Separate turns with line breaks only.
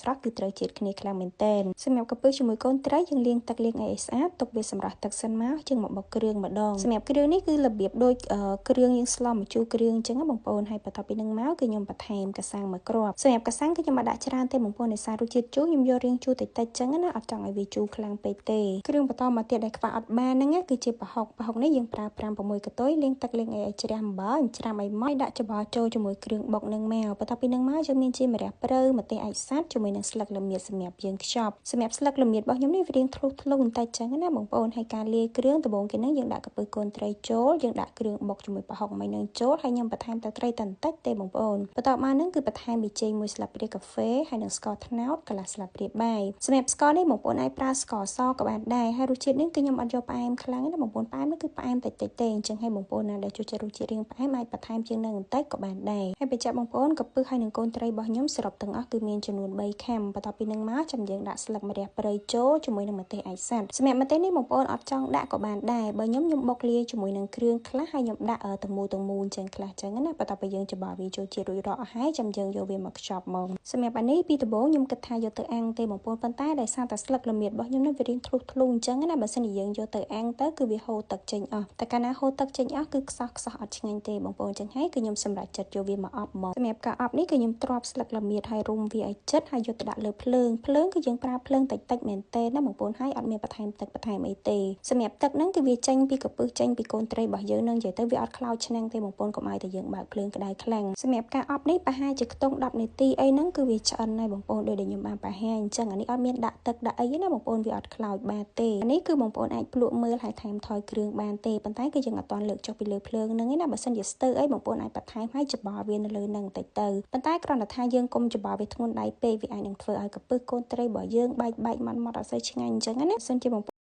ស្រស់គឺត្រូវជាតិគ្នាខ្លាំងមែនទែនសម្រាប់កំពឹសជាមួយកូនត្រីយើងលាងទឹកលាងឲ្យស្អាតទុកវាសម្រាប់ទឹកសិនមកយើងមកបុកគ្រឿងម្ដងសម្រាប់គ្រឿងនេះគឺរបៀបដូចគ្រឿងយើងស្លម្ជូរគ្រឿងអញ្ចឹងបងប្អូនហើយបន្ទាប់ពីនឹងមកគឺខ្ញុំបន្ថែមកសាំងមួយគ្រាប់សម្រាប់កសាំងគឺខ្ញុំដាក់ច្រើនទេបងប្អូនដោយសាររសជាតិជូរខ្ញុំយករៀងជូរតិចៗអញ្ចឹងណាអត់ចង់ឲ្យវាជូរខ្លាំងពេកទេគ្រឿងបន្តមកទៀតដែលខ្វះអត់បានហ្នឹងគឺជាប្រហុកនេះយើងប្រើ5-6កន្ទុយលាងទឹកលាងឲ្យជ្រះអំបិលច្រាំឲ្យម៉ត់ដាក់ច្បល់ចូលជាមួយគ្រឿងបុកនឹងមកបន្ទាប់ពីនឹងមកយើងមានជាម្រះព្រៅម្ទេសអាចសាច់ជាមួយនឹងស្លឹកល្មៀតសម្រាប់យើងខ្ចប់សម្រាប់ស្លឹកល្មៀតរបស់ខ្ញុំនេះវារៀងធ្លុះបន្តិចចឹងណាបងប្អូនហើយការលាយគ្រឿងដំបូងគេនឹងយើងដាក់កំពឹសកូនត្រីចូលយើងដាក់គ្រឿងបុកជាមួយប្រហុកមួយនឹងចូលហើយខ្ញុំបន្ថែមទឹកត្រីតន្តិចទេបងប្អូនបន្ទាប់មកនឹងគឺបន្ថែមប៊ីចេង1ស្លាបព្រាកាហ្វេហើយនឹងស្ករត្នោតកន្លះស្លាបព្រាបាយសម្រាប់ស្ករនេះបងប្អូនអាចប្រើស្ករសក៏បានដែរហើយរសជាតិនេះគឺខ្ញុំអត់យកផ្អែមខ្លាំងណាបងប្អូនផ្អែមនេះគឺផ្អែមតិចៗទេអញ្ចឹងហើយបងប្អូនណាដែលចូលចិត្តរសជាតិរៀងផ្អែមអាចបន្ថែមជាងនឹងបន្តិចក៏បានដែរហើយបញ្ជាក់បងប្អូនកំពឹសហើយនឹងកូនត្រីរបស់ខ្ញុំសរុបទាំងអស់គឺមានចំនួន3ខាំបន្ទាប់ពីនឹងមកចាំយើងដាក់ស្លឹកម្រះព្រៅចូលជាមួយនឹងម្ទេសអាចសាច់សម្រាប់ម្ទេសនេះបងប្អូនអត់ចង់ដាក់ក៏បានដែរបើខ្ញុំបុកលាយជាមួយនឹងគ្រឿងខ្លះហើយខ្ញុំដាក់ទាំងមូលអញ្ចឹងខ្លះអញ្ចឹងណាបន្ទាប់ពីយើងច្បល់វាចូលជាតិរួចរាល់អស់ហើយចាំយើងយកវាមកខ្ចប់មកសម្រាប់អានេះពីដំបូងខ្ញុំគិតថាយកទៅអាំងទេបងប្អូនប៉ុន្តែដោយសារតែស្លឹកល្មៀតរបស់ខ្ញុំនេះវារៀងធ្លុះអញ្ចឹងណាបើសិនជាយើងយកទៅអាំងទៅគឺវាហូរទឹកចេញអស់តែកាលណាហូរទឹកចេញអស់គឺខ្សោះអត់ឆ្ងាញ់ទេបងប្អូនអញ្ចឹងហើយគឺខ្ញុំសម្រេចចិត្តយកវាមកអប់មកសម្រាប់ការអប់នេះគឺខ្ញុំទ្រាំស្លឹកល្មៀតហើយរុំវាឲ្យជិតហើយយកទៅដាក់លើភ្លើងគឺយើងប្រើភ្លើងតិចមែនទេណាបងប្អូនហើយអត់មានបន្ថែមទឹកបន្ថែមអីទេសម្រាប់ទឹកហ្នឹងគឺវាចេញពីកំពឹសចេញពីកូនត្រីរបស់យើងនឹងនិយាយទៅវាអត់ខ្លោចឆ្នាំងទេបងប្អូនកុំឲ្យតែយើងបើកភ្លើងក្តៅខ្លាំងសម្រាប់ការអប់នេះប្រហែលជាខ្ទង់10នាទីអីហ្នឹងគឺវាឆ្អិនហើយបងប្អូនដូចដែលខ្ញុំបានបង្ហាញអញ្ចឹងអានេះអត់មានដាក់ទឹកដាក់អីណាបងប្អូនវាអត់ខ្លោចបានទេអានេះគឺបងប្អូនអាចភ្លក់មើលហើយថែមថយគ្រឿងបានទេប៉ុន្តែគឺយើងអត់ទាន់លើកចុះពីលើភ្លើងហ្នឹងឯណាបើសិនជាស្ទើរអីបងប្អូនអាចបន្ថែមឲ្យច្បល់វានៅលើហ្នឹងបន្តិចទៅប៉ុន្តែគ្រាន់តែថាយើងកុំច្បល់វាធ្ងន់ដៃពេកវាអាចនឹងធ្វើឲ្យកំពឹសកូនត្រីរបស់យើងបែកម៉ត់អត់សូវឆ្ងាញ់អញ្ចឹងណាសិនជាបង